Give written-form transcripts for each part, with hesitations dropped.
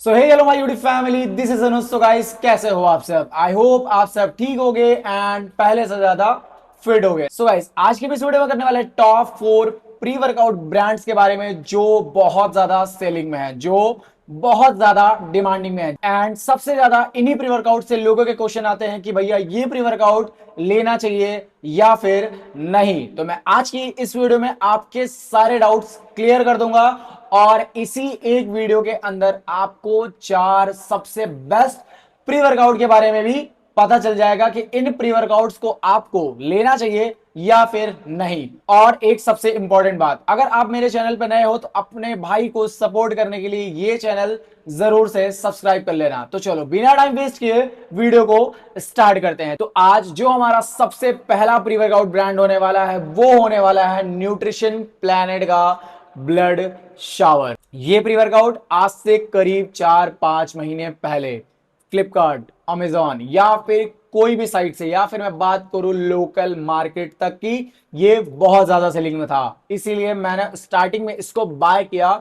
So hey hello my YouTube family, this is Anuj. तो guys, कैसे हो आप सब? आई होप आप सब ठीक होगे एंड पहले से ज्यादा फिट होगे। सो गाइस, आज के इस वीडियो में करने वाले टॉप 4 प्री वर्कआउट ब्रांड्स के बारे में जो बहुत ज्यादा सेलिंग में है, जो बहुत ज्यादा डिमांडिंग में है एंड सबसे ज्यादा इन्हीं प्री वर्कआउट से लोगों के क्वेश्चन आते हैं कि भैया ये प्री वर्कआउट लेना चाहिए या फिर नहीं। तो मैं आज की इस वीडियो में आपके सारे डाउट्स क्लियर कर दूंगा और इसी एक वीडियो के अंदर आपको 4 सबसे बेस्ट प्री वर्कआउट के बारे में भी पता चल जाएगा कि इन प्री वर्कआउट्स को आपको लेना चाहिए या फिर नहीं। और एक सबसे इंपॉर्टेंट बात, अगर आप मेरे चैनल पर नए हो तो अपने भाई को सपोर्ट करने के लिए ये चैनल जरूर से सब्सक्राइब कर लेना। तो चलो बिना टाइम वेस्ट किए वीडियो को स्टार्ट करते हैं। तो आज जो हमारा सबसे पहला प्री वर्कआउट ब्रांड होने वाला है वो होने वाला है न्यूट्रिशन प्लैनेट का ब्लड शावर। ये प्री वर्कआउट आज से करीब 4-5 महीने पहले फ्लिपकार्ट, अमेजॉन या फिर कोई भी साइट से, या फिर मैं बात करूं लोकल मार्केट तक की, ये बहुत ज्यादा सेलिंग में था। इसीलिए मैंने स्टार्टिंग में इसको बाय किया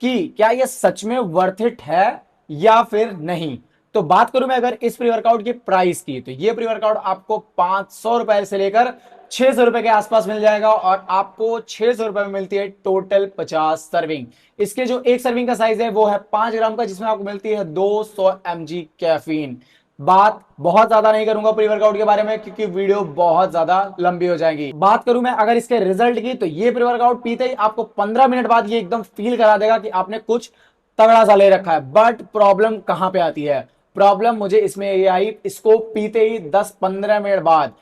कि क्या ये सच में वर्थ इट है या फिर नहीं। तो बात करूं मैं अगर इस प्री वर्कआउट की प्राइस की, तो ये प्री वर्कआउट आपको 500 रुपए से लेकर 600 रुपए के आसपास मिल जाएगा और आपको 600 रुपए में मिलती है टोटल 50 सर्विंग। इसके जो एक सर्विंग का साइज है वो है 5 ग्राम का, जिसमें आपको मिलती है 200 mg कैफीन। बात बहुत ज्यादा नहीं करूंगा प्री वर्कआउट के बारे में क्योंकि वीडियो बहुत ज्यादा लंबी हो जाएगी। बात करूं मैं अगर इसके रिजल्ट की, तो ये प्री वर्कआउट पीते ही आपको 15 मिनट बाद ये एकदम फील करा देगा कि आपने कुछ तगड़ा सा ले रखा है। बट प्रॉब्लम कहां पे आती है? प्रॉब्लम मुझे इसमें ये आई, इसको पीते ही 10-15 मिनट बाद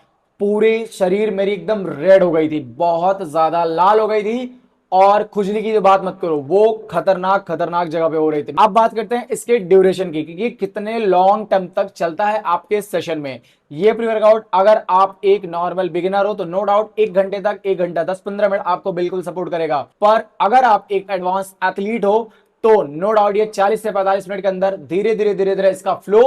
पूरे शरीर मेरी एकदम रेड हो गई थी, बहुत ज्यादा लाल हो गई थी। और खुजली की जो बात मत करो, वो खतरनाक खतरनाक जगह पे हो रही थी। अब बात करते हैं इसके ड्यूरेशन की कि कितने लॉन्ग टर्म तक चलता है आपके सेशन में ये प्री वर्कआउट। अगर आप एक नॉर्मल बिगिनर हो तो नो डाउट 1 घंटे तक, 1 घंटा 10-15 मिनट आपको बिल्कुल सपोर्ट करेगा। पर अगर आप एक एडवांस एथलीट हो तो नो डाउट ये 40 से 45 मिनट के अंदर धीरे धीरे धीरे धीरे इसका फ्लो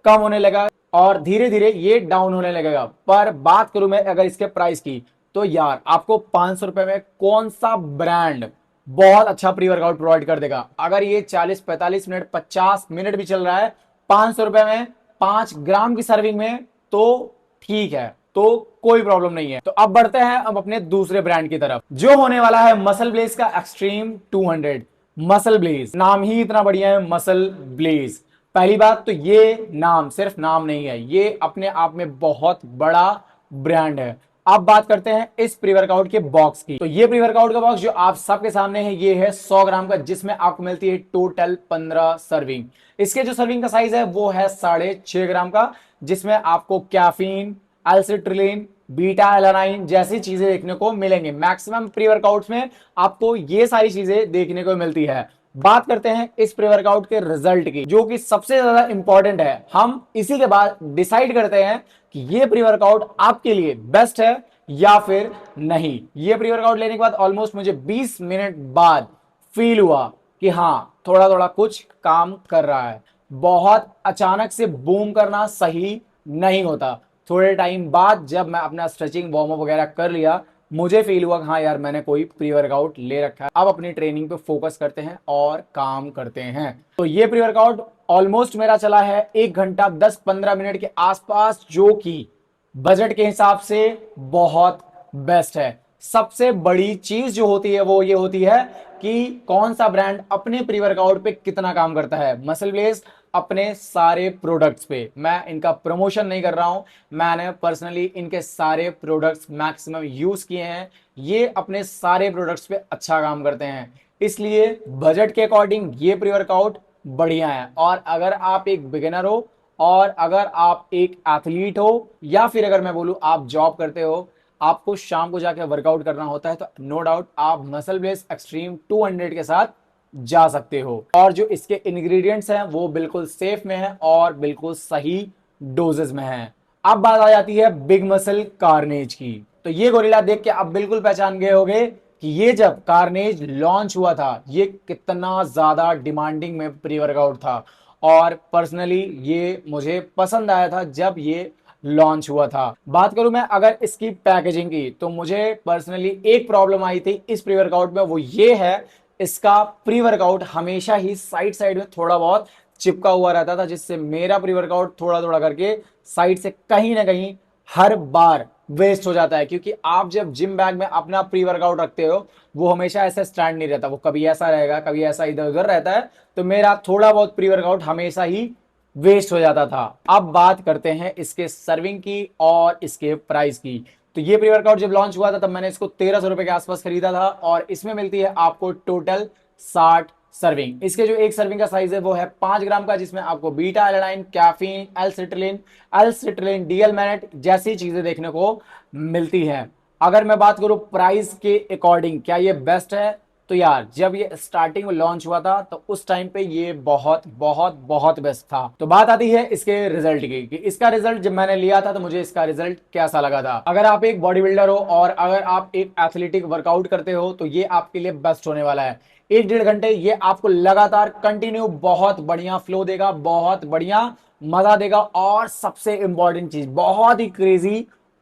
कम होने लगा और धीरे धीरे ये डाउन होने लगेगा। पर बात करूं मैं अगर इसके प्राइस की, तो यार आपको 500 रुपए में कौन सा ब्रांड बहुत अच्छा प्री वर्कआउट प्रोवाइड कर देगा? अगर ये 40-45 मिनट 50 मिनट भी चल रहा है 500 रुपए में 5 ग्राम की सर्विंग में, तो ठीक है, तो कोई प्रॉब्लम नहीं है। तो अब बढ़ते हैं अब अपने दूसरे ब्रांड की तरफ, जो होने वाला है मसल ब्लेज का एक्सट्रीम 200। मसल ब्लेज, नाम ही इतना बढ़िया है, मसल ब्लेज। पहली बात तो ये नाम सिर्फ नाम नहीं है, ये अपने आप में बहुत बड़ा ब्रांड है। अब बात करते हैं इस प्री वर्कआउट के बॉक्स की। तो ये प्री वर्कआउट का बॉक्स जो आप सबके सामने है ये है 100 ग्राम का, जिसमें आपको मिलती है टोटल 15 सर्विंग। इसके जो सर्विंग का साइज है वो है 6.5 ग्राम का, जिसमें आपको कैफीन, एल्सिट्रिलिन, बीटा एलानाइन जैसी चीजें देखने को मिलेंगे। मैक्सिमम प्री वर्कआउट्स में आपको ये सारी चीजें देखने को मिलती है। बात करते हैं इस प्री वर्कआउट के रिजल्ट की, जो कि सबसे ज्यादा इंपॉर्टेंट है। हम इसी के बाद डिसाइड करते हैं कि ये प्री वर्कआउट आपके लिए बेस्ट है या फिर नहीं। ये प्री वर्कआउट लेने के बाद ऑलमोस्ट मुझे 20 मिनट बाद फील हुआ कि हाँ, थोड़ा थोड़ा कुछ काम कर रहा है। बहुत अचानक से बूम करना सही नहीं होता। थोड़े टाइम बाद जब मैं अपना स्ट्रेचिंग वार्म अप वगैरह कर लिया, मुझे फील हुआ हाँ यार, मैंने कोई प्री वर्कआउट ले रखा है। अब अपनी ट्रेनिंग पे फोकस करते हैं और काम करते हैं। तो ये प्री वर्कआउट ऑलमोस्ट मेरा चला है 1 घंटा 10-15 मिनट के आसपास, जो कि बजट के हिसाब से बहुत बेस्ट है। सबसे बड़ी चीज जो होती है वो ये होती है कि कौन सा ब्रांड अपने प्री वर्कआउट पे कितना काम करता है। मसल ब्लेज अपने सारे प्रोडक्ट्स पे, मैं इनका प्रमोशन नहीं कर रहा हूं, मैंने पर्सनली इनके सारे प्रोडक्ट्स मैक्सिमम यूज किए हैं। ये अपने सारे प्रोडक्ट्स पे अच्छा काम करते हैं, इसलिए बजट के अकॉर्डिंग ये प्री वर्कआउट बढ़िया है। और अगर आप एक बिगिनर हो और अगर आप एक एथलीट हो या फिर अगर मैं बोलूं आप जॉब करते हो, आपको शाम को जाके वर्कआउट करना होता है, तो नो डाउट आप मसल ब्लेज एक्सट्रीम 200 के साथ जा सकते हो। और जो इसके इंग्रेडिएंट्स हैं वो बिल्कुल सेफ में है और बिल्कुल सही डोजेस में है। अब बात आ जाती है बिग मसल कार्नेज की। तो ये गोरिल्ला देख के आप बिल्कुल पहचान गए होंगे कि ये जब कार्नेज लॉन्च हुआ था ये कितना ज्यादा डिमांडिंग में प्री वर्कआउट था। और पर्सनली ये मुझे पसंद आया था जब ये लॉन्च हुआ था। बात करूं मैं अगर इसकी पैकेजिंग की, तो मुझे पर्सनली एक प्रॉब्लम आई थी इस प्री वर्कआउट में, वो ये है इसका प्री वर्कआउट हमेशा ही साइड साइड में थोड़ा बहुत चिपका हुआ रहता था, जिससे मेरा प्री वर्कआउट थोड़ा थोड़ा करके साइड से कहीं ना कहीं हर बार वेस्ट हो जाता है। क्योंकि आप जब जिम बैग में अपना प्री वर्कआउट रखते हो, वो हमेशा ऐसा स्टैंड नहीं रहता, वो कभी ऐसा रहेगा, कभी ऐसा इधर उधर रहता है। तो मेरा थोड़ा बहुत प्री वर्कआउट हमेशा ही वेस्ट हो जाता था। अब बात करते हैं इसके सर्विंग की और इसके प्राइस की। तो ये प्री वर्कआउट जब लॉन्च हुआ था तब मैंने इसको 1300 रुपए के आसपास खरीदा था, और इसमें मिलती है आपको टोटल 60 सर्विंग। इसके जो एक सर्विंग का साइज है वो है 5 ग्राम का, जिसमें आपको beta alanine, caffeine, L citrulline, DL malate जैसी चीजें देखने को मिलती हैं। अगर मैं बात करूं प्राइस के अकॉर्डिंग क्या ये बेस्ट है, तो यार जब ये स्टार्टिंग में लॉन्च हुआ था तो उस टाइम पे ये बहुत बहुत बहुत बेस्ट था। तो बात आती है इसके रिजल्ट की कि इसका रिजल्ट जब मैंने लिया था तो मुझे इसका रिजल्ट कैसा लगा था। अगर आप एक बॉडी बिल्डर हो और अगर आप एक एथलेटिक वर्कआउट करते हो तो ये आपके लिए बेस्ट होने वाला है। 1-1.5 घंटे ये आपको लगातार कंटिन्यू बहुत बढ़िया फ्लो देगा, बहुत बढ़िया मजा देगा, और सबसे इंपॉर्टेंट चीज बहुत ही क्रेजी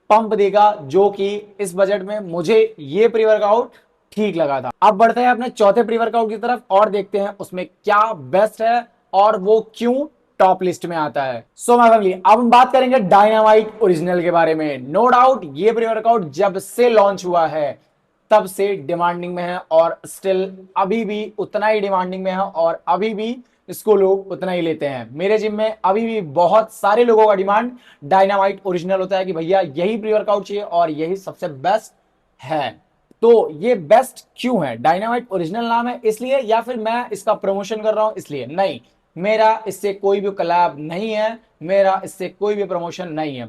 पंप देगा, जो कि इस बजट में मुझे ये प्री वर्कआउट ठीक लगा था। अब बढ़ते हैं अपने चौथे प्री वर्कआउट की तरफ और देखते हैं उसमें क्या बेस्ट है और वो क्यों टॉप लिस्ट में आता है। सो माय फैमिली, अब हम बात करेंगे डायनामाइट ओरिजिनल के बारे में। नो डाउट ये प्री वर्कआउट जब से लॉन्च हुआ है तब से डिमांडिंग में है, और स्टिल अभी भी उतना ही डिमांडिंग में है, और अभी भी इसको लोग उतना ही लेते हैं। मेरे जिम में अभी भी बहुत सारे लोगों का डिमांड डायनामाइट ओरिजिनल होता है कि भैया यही प्री वर्कआउट चाहिए और यही सबसे बेस्ट है। तो ये बेस्ट क्यों है? डायनामाइट ओरिजिनल नाम है इसलिए, या फिर मैं इसका प्रमोशन कर रहा हूं इसलिए? नहीं, मेरा इससे कोई भी कलाब नहीं है, मेरा इससे कोई भी प्रमोशन नहीं है।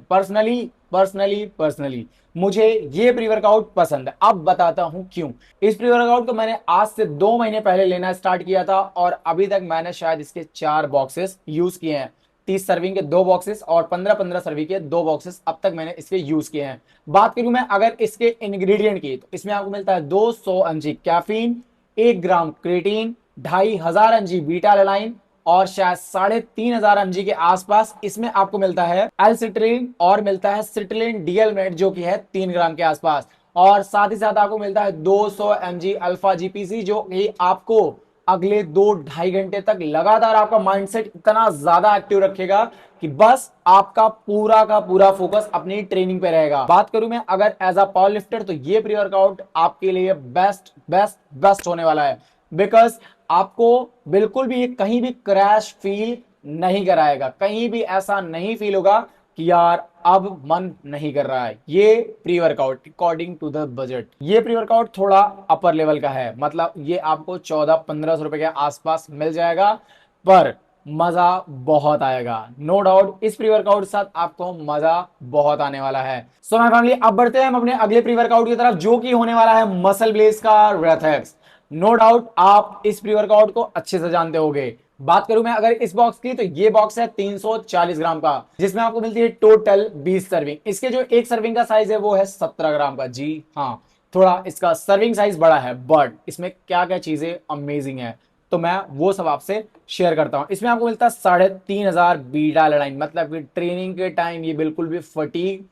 पर्सनली मुझे ये प्री वर्कआउट पसंद है। अब बताता हूं क्यों। इस प्री वर्कआउट को मैंने आज से 2 महीने पहले लेना स्टार्ट किया था, और अभी तक मैंने शायद इसके 4 बॉक्सेस यूज किए हैं। 30 सर्विंग के 2 बॉक्सेस और 15-15 सर्विंग के 2 बॉक्सेस अब तक मैंने इसके यूज किए हैं। बात करूं मैं अगर इसके इंग्रेडिएंट की, तो इसमें आपको मिलता है 200 mg कैफीन, 1 ग्राम क्रेटीन, 2500 mg बीटा एलानाइन, और शायद 3500 mg के आसपास इसमें आपको मिलता है एल-सिट्रिलिन, और मिलता है सिट्रिलिन डीएल मैनेट जो कि है 3 ग्राम के आसपास, और साथ ही साथ आपको मिलता है 200 mg अल्फा जीपीसी, जो कि आपको अगले 2-2.5 घंटे तक लगातार आपका माइंडसेट इतना ज्यादा एक्टिव रखेगा कि बस आपका पूरा का पूरा फोकस अपनी ट्रेनिंग पे रहेगा। बात करूं मैं अगर एज अ पावर लिफ्टर, तो ये प्री वर्कआउट आपके लिए बेस्ट बेस्ट बेस्ट होने वाला है, बिकॉज आपको बिल्कुल भी कहीं भी क्रैश फील नहीं कराएगा। कहीं भी ऐसा नहीं फील होगा कि यार अब मन नहीं कर रहा है। ये pre workout according to the budget, ये प्री वर्कआउट थोड़ा अपर लेवल का है, मतलब ये आपको 1400-1500 रुपए के आसपास मिल जाएगा, पर मजा बहुत आएगा। नो डाउट इस प्री वर्कआउट के साथ आपको मजा बहुत आने वाला है। सो माय फैमिली, अब बढ़ते हैं हम अपने अगले प्री वर्कआउट की तरफ, जो कि होने वाला है मसल ब्लेज का रेथेक्स। नो डाउट आप इस प्री वर्कआउट को अच्छे से जानते होंगे। बात करूं मैं अगर इस बॉक्स की, तो ये बॉक्स है 340 ग्राम का, जिसमें आपको मिलती है टोटल 20 सर्विंग। इसके जो एक सर्विंग का साइज है वो है 17 ग्राम का। जी हाँ, थोड़ा इसका सर्विंग साइज बड़ा है, बट इसमें क्या क्या चीजें अमेजिंग है तो मैं वो सब आपसे शेयर करता हूं। इसमें आपको मिलता है 3500 बीटा एलानाइन, मतलब कि ट्रेनिंग के टाइम ये बिल्कुल भी फटीग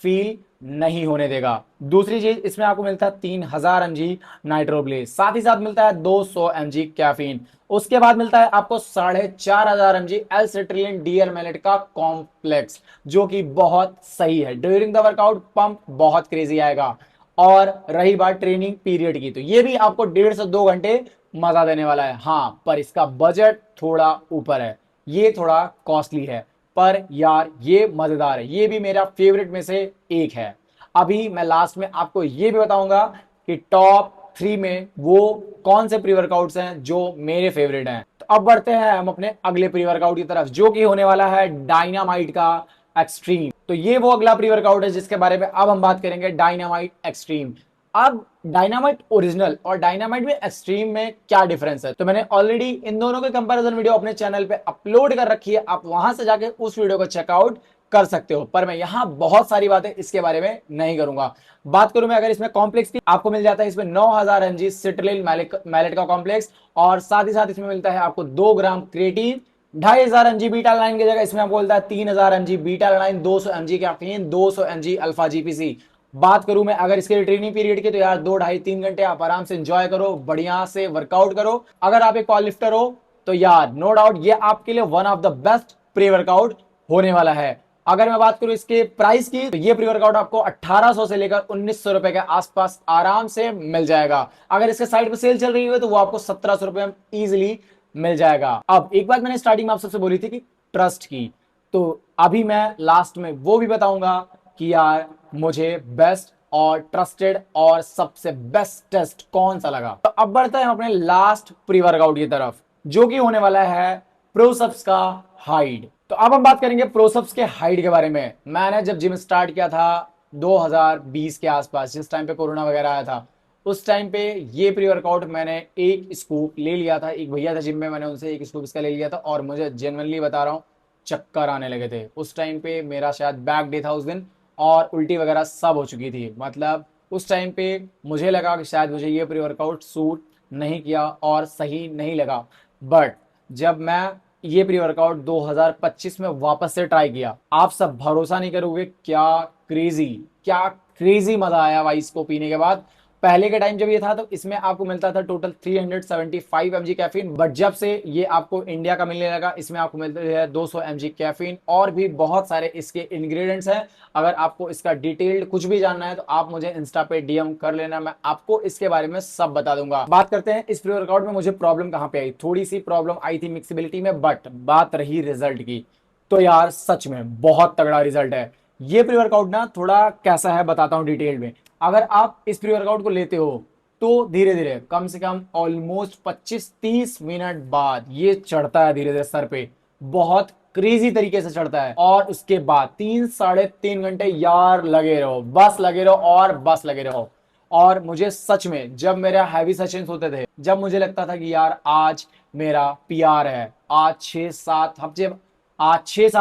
फील नहीं होने देगा। दूसरी चीज, इसमें आपको मिलता है 3000 mg नाइट्रोब्लेज, साथ ही साथ मिलता है 200 mg कैफीन। उसके बाद मिलता है आपको 4500 mg L citrulline DL mallet का कॉम्प्लेक्स, जो कि बहुत सही है। ड्यूरिंग द वर्कआउट पंप बहुत क्रेजी आएगा। और रही बात ट्रेनिंग पीरियड की, तो ये भी आपको 1.5 से 2 घंटे मजा देने वाला है। हाँ, पर इसका बजट थोड़ा ऊपर है, ये थोड़ा कॉस्टली है, पर यार ये मजेदार है। ये भी मेरा फेवरेट में से एक है। अभी मैं लास्ट में आपको ये भी बताऊंगा कि टॉप 3 में वो कौन से प्री वर्कआउट्स हैं जो मेरे फेवरेट हैं। तो अब बढ़ते हैं हम अपने अगले प्री वर्कआउट की तरफ, जो कि होने वाला है डायनामाइट का एक्सट्रीम। तो ये वो अगला प्री वर्कआउट है जिसके बारे में अब हम बात करेंगे, डायनामाइट एक्सट्रीम। अब डायनामाइट ओरिजिनल और डायनामाइट में एक्सट्रीम में क्या डिफरेंस है, तो मैंने ऑलरेडी इन दोनों के कंपैरिजन वीडियो अपने चैनल पे अपलोड कर रखी है, आप वहां से जाके उस वीडियो को चेकआउट कर सकते हो। पर मैं यहां बहुत सारी बातें इसके बारे में नहीं करूंगा। बात करूं मैं अगर इसमें कॉम्प्लेक्स की, आपको मिल जाता है इसमें 9000 mg सिट्रिलिन मैलेट का कॉम्प्लेक्स, और साथ ही साथ इसमें मिलता है आपको 2 ग्राम क्रेटीन, 2500 mg बीटा एलानाइन की जगह इसमें आपको मिलता है 3000 mg beta alanine, 200 mg caffeine, 200 mg alpha GPC. बात करूं मैं अगर इसके ट्रेनिंग पीरियड की, तो यार 2-2.5-3 घंटे आप आराम से एंजॉय करो, बढ़िया से वर्कआउट करो। अगर आप एक पावर लिफ्टर हो तो यार नो डाउट ये आपके लिए one of the best pre workout होने वाला है। अगर मैं बात करूं इसके प्राइस की, तो ये प्री वर्कआउट आपको 1800 से लेकर 1900 रुपए के आसपास आराम से मिल जाएगा। अगर इसके साइड पे सेल चल रही है तो वो आपको 1700 रुपए में इजिली मिल जाएगा। अब एक बात मैंने स्टार्टिंग में आप सबसे बोली थी कि ट्रस्ट की, तो अभी मैं लास्ट में वो भी बताऊंगा कि यार मुझे बेस्ट और ट्रस्टेड और सबसे बेस्ट टेस्ट कौन सा लगा। तो अब बढ़ते हैं अपने लास्ट प्री वर्कआउट की तरफ, जो कि होने वाला है प्रोसेप्स का हाइड। तो अब हम बात करेंगे प्रोसेप्स के हाइड के बारे में। मैंने जब जिम स्टार्ट किया था 2020 के आसपास, जिस टाइम पे कोरोना वगैरह आया था, उस टाइम पे ये प्री वर्कआउट मैंने एक स्कूप ले लिया था। एक भैया था जिम में, मैंने उनसे एक स्कूप इसका ले लिया था और मुझे जेन्युइनली बता रहा हूँ चक्कर आने लगे थे। उस टाइम पे मेरा शायद बैक डे था उस दिन और उल्टी वगैरह सब हो चुकी थी। मतलब उस टाइम पे मुझे लगा कि शायद मुझे ये प्री वर्कआउट सूट नहीं किया और सही नहीं लगा। बट जब मैं ये प्री वर्कआउट 2025 में वापस से ट्राई किया, आप सब भरोसा नहीं करोगे क्या क्रेजी मजा आया भाई इसको पीने के बाद। पहले के टाइम जब ये था तो इसमें आपको मिलता था टोटल 375 mg कैफीन, बट जब से ये आपको इंडिया का मिलने लगा इसमें आपको मिलता है 200 mg कैफीन और भी बहुत सारे इसके इंग्रेडिएंट्स हैं। अगर आपको इसका डिटेल्ड कुछ भी जानना है तो आप मुझे इंस्टा पे डीएम कर लेना, मैं आपको इसके बारे में सब बता दूंगा। बात करते हैं इस प्री वर्कआउट में मुझे प्रॉब्लम कहां पे आई। थोड़ी सी प्रॉब्लम आई थी मिक्सिबिलिटी में, बट बात रही रिजल्ट की तो यार सच में बहुत तगड़ा रिजल्ट है। ये प्री वर्कआउट ना थोड़ा कैसा है बताता हूं डिटेल में। अगर आप इस प्री वर्कआउट को लेते हो तो धीरे धीरे कम से कम ऑलमोस्ट 25-30 मिनट बाद ये चढ़ता है धीरे धीरे सर पे, बहुत क्रेजी तरीके से चढ़ता है। और उसके बाद 3-3.5 घंटे यार लगे रहो, बस लगे रहो और बस लगे रहो। और मुझे सच में जब मेरे हैवी सेशंस होते थे, जब मुझे लगता था कि यार आज मेरा पीआर है, आज 6-7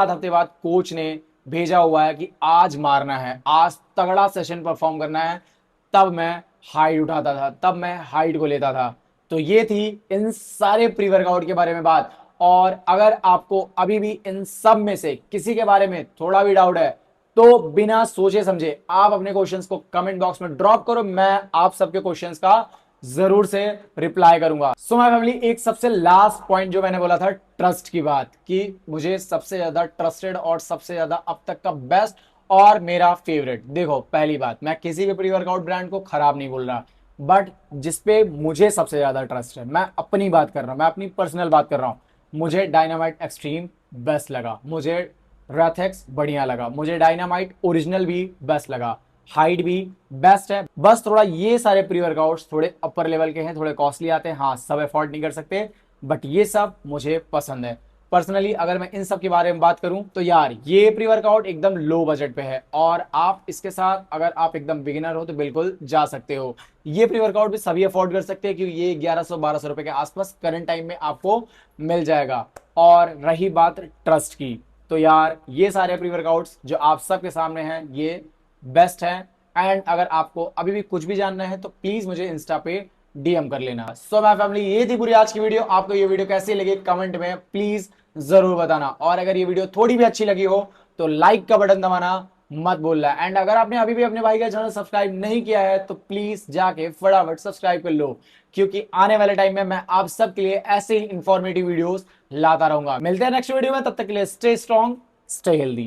हफ्ते बाद कोच ने भेजा हुआ है कि आज मारना है, आज तगड़ा सेशन परफॉर्म करना है, तब मैं हाइट उठाता था, तब मैं हाइट को लेता था। तो ये थी इन सारे प्री वर्कआउट के बारे में बात। और अगर आपको अभी भी इन सब में से किसी के बारे में थोड़ा भी डाउट है तो बिना सोचे समझे आप अपने क्वेश्चंस को कमेंट बॉक्स में ड्रॉप करो, मैं आप सबके क्वेश्चंस का जरूर से रिप्लाई करूंगा। सो माय फैमिली, एक सबसे लास्ट पॉइंट जो मैंने बोला था ट्रस्ट की बात, कि मुझे सबसे ज्यादा ट्रस्टेड और सबसे ज्यादा अब तक का बेस्ट और मेरा फेवरेट। देखो पहली बात, मैं किसी भी प्री वर्कआउट ब्रांड को खराब नहीं बोल रहा, बट जिसपे मुझे सबसे ज्यादा ट्रस्ट है, मैं अपनी बात कर रहा हूं, मैं अपनी पर्सनल बात कर रहा हूं। मुझे डायनामाइट एक्सट्रीम बेस्ट लगा, मुझे रेथेक्स बढ़िया लगा, मुझे डायनामाइट ओरिजिनल भी बेस्ट लगा, हाइट भी बेस्ट है। बस थोड़ा ये सारे प्री वर्कआउट्स थोड़े अपर लेवल के हैं, थोड़े कॉस्टली आते हैं, हाँ सब अफोर्ड नहीं कर सकते, बट ये सब मुझे पसंद है। पर्सनली अगर मैं इन सब के बारे में बात करूं तो यार ये प्री वर्कआउट एकदम लो बजट पे है और आप इसके साथ अगर आप एकदम बिगिनर हो तो बिल्कुल जा सकते हो। ये प्री वर्कआउट भी सभी अफोर्ड कर सकते हैं क्योंकि ये 1100-1200 रुपए के आसपास करंट टाइम में आपको मिल जाएगा। और रही बात ट्रस्ट की, तो यार ये सारे प्री वर्कआउट्स जो आप सबके सामने हैं ये बेस्ट है। एंड अगर आपको अभी भी कुछ भी जानना है तो प्लीज मुझे इंस्टा पे डीएम कर लेना। सो माय फैमिली, ये थी पूरी आज की वीडियो। आपको ये वीडियो कैसी लगी कमेंट में प्लीज जरूर बताना, और अगर ये वीडियो थोड़ी भी अच्छी लगी हो तो लाइक का बटन दबाना मत भूलना। एंड अगर आपने अभी भी अपने भाई का चैनल सब्सक्राइब नहीं किया है तो प्लीज जाके फटाफट सब्सक्राइब कर लो, क्योंकि आने वाले टाइम में मैं आप सबके लिए ऐसे ही इंफॉर्मेटिव वीडियोस लाता रहूंगा। मिलते हैं नेक्स्ट वीडियो में, तब तक के लिए स्टे स्ट्रॉन्ग, स्टे हेल्दी।